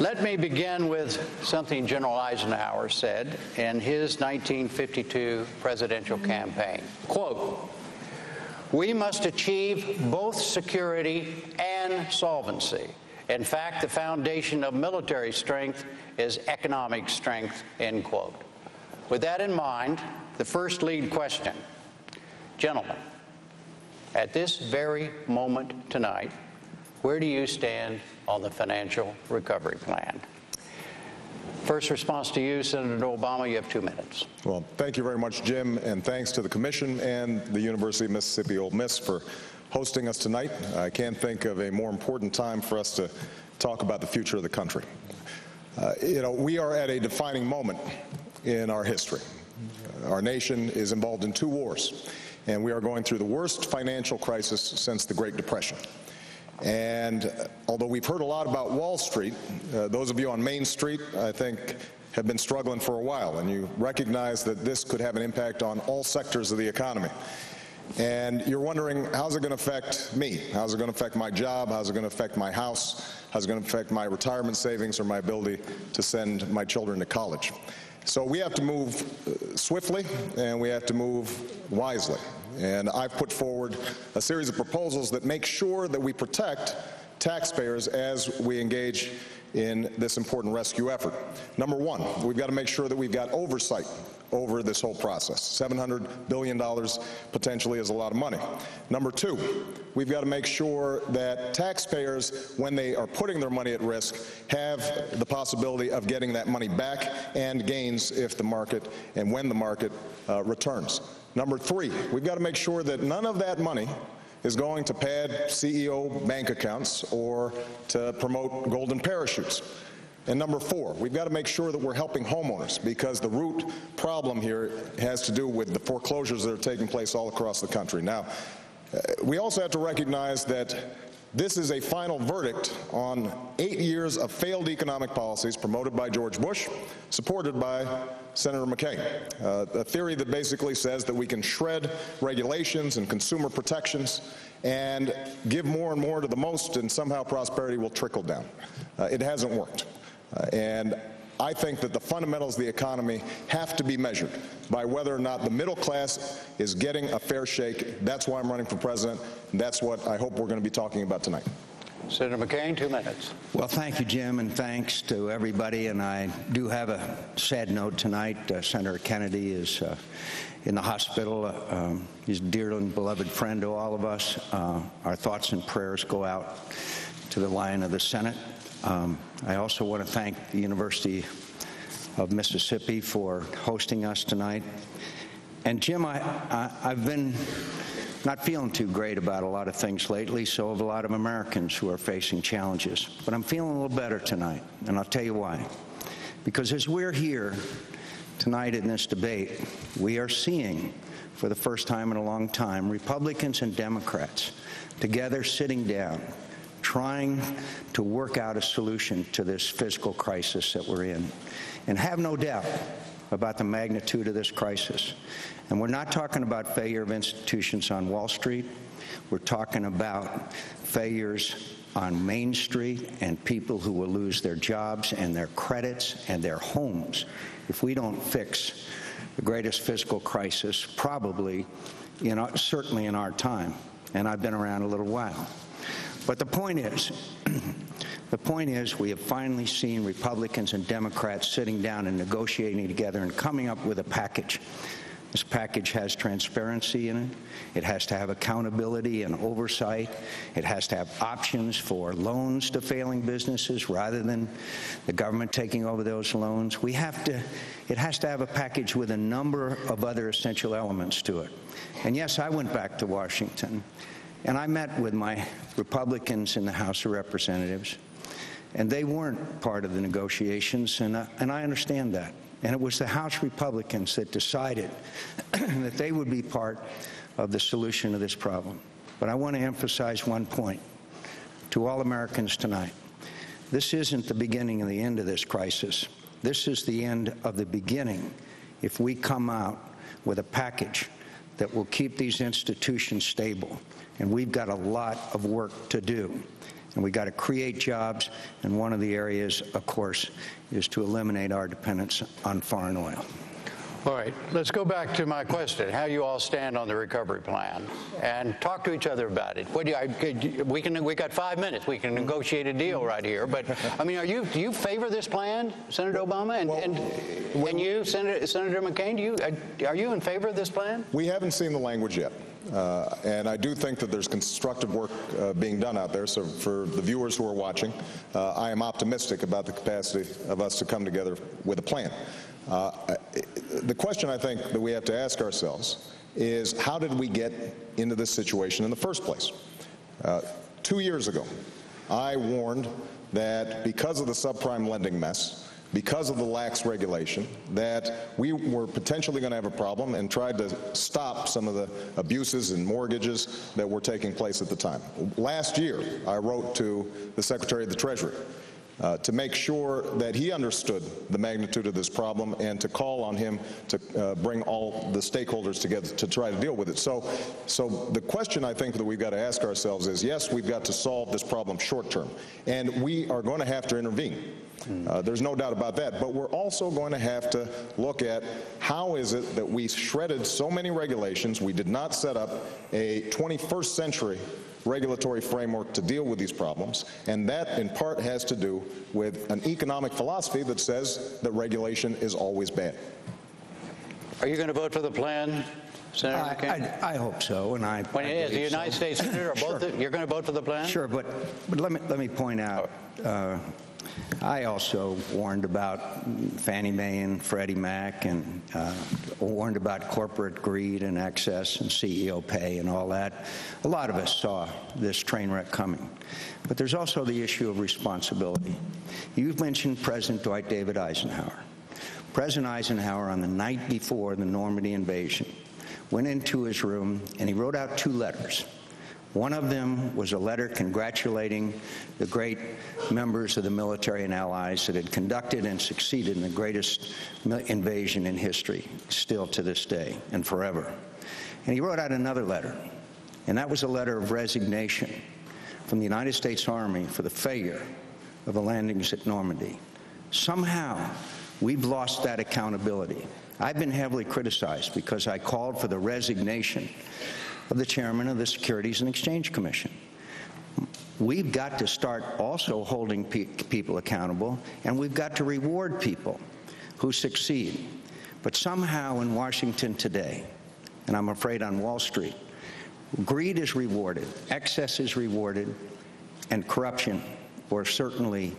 Let me begin with something General Eisenhower said in his 1952 presidential campaign. Quote, "We must achieve both security and solvency. In fact, the foundation of military strength is economic strength," end quote. With that in mind, the first lead question. Gentlemen, at this very moment tonight, where do you stand on the financial recovery plan? First response to you, Senator Obama. You have 2 minutes. Well, thank you very much, Jim, and thanks to the Commission and the University of Mississippi Ole Miss for hosting us tonight. I can't think of a more important time for us to talk about the future of the country. We are at a defining moment in our history. Our nation is involved in 2 wars, and we are going through the worst financial crisis since the Great Depression. And although we've heard a lot about Wall Street, those of you on Main Street, I think, have been struggling for a while, and you recognize that this could have an impact on all sectors of the economy. And you're wondering, how's it going to affect me? How's it going to affect my job? How's it going to affect my house? How's it going to affect my retirement savings or my ability to send my children to college? So we have to move swiftly, and we have to move wisely. And I've put forward a series of proposals that make sure that we protect taxpayers as we engage in this important rescue effort. Number one, we've got to make sure that we've got oversight over this whole process. $700 billion potentially is a lot of money. Number two, we've got to make sure that taxpayers, when they are putting their money at risk, have the possibility of getting that money back and gains if the market and when the market returns. Number three, we've got to make sure that none of that money is going to pad CEO bank accounts or to promote golden parachutes. And number four, we've got to make sure that we're helping homeowners, because the root problem here has to do with the foreclosures that are taking place all across the country. Now, we also have to recognize that this is a final verdict on 8 years of failed economic policies promoted by George Bush, supported by Senator McCain. A theory that basically says that we can shred regulations and consumer protections and give more and more to the most, and somehow prosperity will trickle down. It hasn't worked. And I think that the fundamentals of the economy have to be measured by whether or not the middle class is getting a fair shake. That's why I'm running for president, and that's what I hope we're going to be talking about tonight. Senator McCain, 2 minutes. Well, thank you, Jim, and thanks to everybody. And I do have a sad note tonight. Senator Kennedy is in the hospital. He's a dear and beloved friend to all of us. Our thoughts and prayers go out to the Lion of the Senate. I also want to thank the University of Mississippi for hosting us tonight. And Jim, I've been not feeling too great about a lot of things lately, so have a lot of Americans who are facing challenges. But I'm feeling a little better tonight, and I'll tell you why. Because as we're here tonight in this debate, we are seeing, for the first time in a long time, Republicans and Democrats together sitting down, trying to work out a solution to this fiscal crisis that we're in. And have no doubt about the magnitude of this crisis. And we're not talking about failure of institutions on Wall Street. We're talking about failures on Main Street and people who will lose their jobs and their credits and their homes if we don't fix the greatest fiscal crisis probably, certainly in our time. And I've been around a little while. But the point is we have finally seen Republicans and Democrats sitting down and negotiating together and coming up with a package. This package has transparency in it. It has to have accountability and oversight. It has to have options for loans to failing businesses rather than the government taking over those loans. It has to have a package with a number of other essential elements to it. And yes, I went back to Washington, and I met with my Republicans in the House of Representatives, and they weren't part of the negotiations, and I understand that. And it was the House Republicans that decided that they would be part of the solution to this problem. But I want to emphasize one point to all Americans tonight. This isn't the beginning of the end of this crisis. This is the end of the beginning if we come out with a package that will keep these institutions stable. And we've got a lot of work to do. and we got to create jobs, and one of the areas, of course, is to eliminate our dependence on foreign oil. All right, let's go back to my question, how you all stand on the recovery plan, and talk to each other about it. What do we got 5 minutes. We can negotiate a deal right here. But, I mean, do you favor this plan, Senator Obama? And you, Senator McCain, are you in favor of this plan? We haven't seen the language yet. And I do think that there's constructive work being done out there. So for the viewers who are watching, I am optimistic about the capacity of us to come together with a plan. The question I think that we have to ask ourselves is, how did we get into this situation in the first place? 2 years ago, I warned that because of the subprime lending mess, because of the lax regulation, that we were potentially going to have a problem, and tried to stop some of the abuses and mortgages that were taking place at the time. Last year, I wrote to the Secretary of the Treasury to make sure that he understood the magnitude of this problem, and to call on him to bring all the stakeholders together to try to deal with it. So the question I think that we've got to ask ourselves is, yes, we've got to solve this problem short term, and we are going to have to intervene. There's no doubt about that. But we're also going to have to look at how is it that we shredded so many regulations. We did not set up a 21st century regulatory framework to deal with these problems, and that in part has to do with an economic philosophy that says that regulation is always bad. Are you going to vote for the plan, Senator McCain? I hope so, and I. When the United States Senator, you're going to vote for the plan? Sure, but let me point out. I also warned about Fannie Mae and Freddie Mac, and warned about corporate greed and excess and CEO pay and all that. A lot of us saw this train wreck coming. But there's also the issue of responsibility. You've mentioned President Dwight David Eisenhower. President Eisenhower, on the night before the Normandy invasion, went into his room and he wrote out 2 letters. One of them was a letter congratulating the great members of the military and allies that had conducted and succeeded in the greatest invasion in history, still to this day and forever. And he wrote out another letter, and that was a letter of resignation from the United States Army for the failure of the landings at Normandy. Somehow, we've lost that accountability. I've been heavily criticized because I called for the resignation of the chairman of the Securities and Exchange Commission. We've got to start also holding people accountable, and we've got to reward people who succeed. But somehow in Washington today, and I'm afraid on Wall Street, greed is rewarded, excess is rewarded, and corruption, or certainly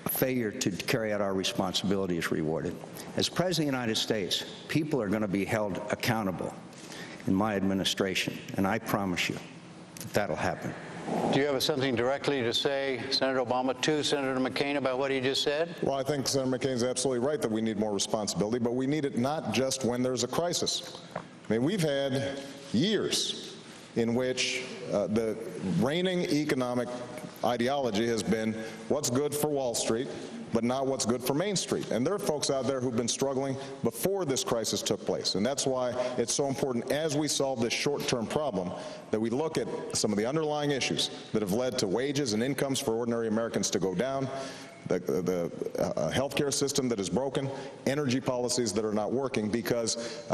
a failure to carry out our responsibility, is rewarded. As President of the United States, people are going to be held accountable in my administration, and I promise you that that'll happen. Do you have something directly to say, Senator Obama, to Senator McCain about what he just said? Well, I think Senator McCain's absolutely right that we need more responsibility, but we need it not just when there's a crisis. I mean, we've had years in which the reigning economic ideology has been what's good for Wall Street, but not what's good for Main Street. And there are folks out there who've been struggling before this crisis took place. And that's why it's so important, as we solve this short-term problem, that we look at some of the underlying issues that have led to wages and incomes for ordinary Americans to go down, the healthcare system that is broken, energy policies that are not working, because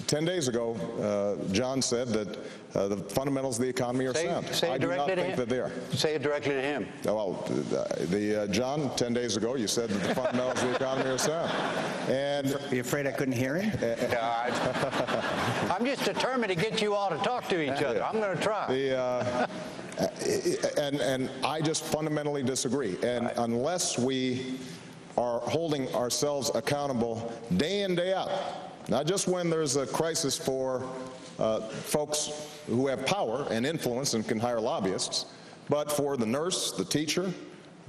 10 days ago, John said that the fundamentals of the economy are sound. I do not think that they are. Say it directly to him. Well, John, 10 days ago, you said that the fundamentals of the economy are sound. And are you afraid I couldn't hear him? I'm just determined to get you all to talk to each other. I'm going to try. And I just fundamentally disagree. And unless we are holding ourselves accountable day in, day out, not just when there's a crisis for folks who have power and influence and can hire lobbyists, but for the nurse, the teacher,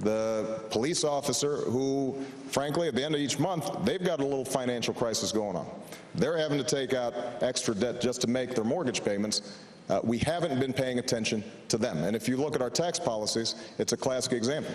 the police officer who, frankly, at the end of each month, they've got a little financial crisis going on. They're having to take out extra debt just to make their mortgage payments. We haven't been paying attention to them. And if you look at our tax policies, it's a classic example.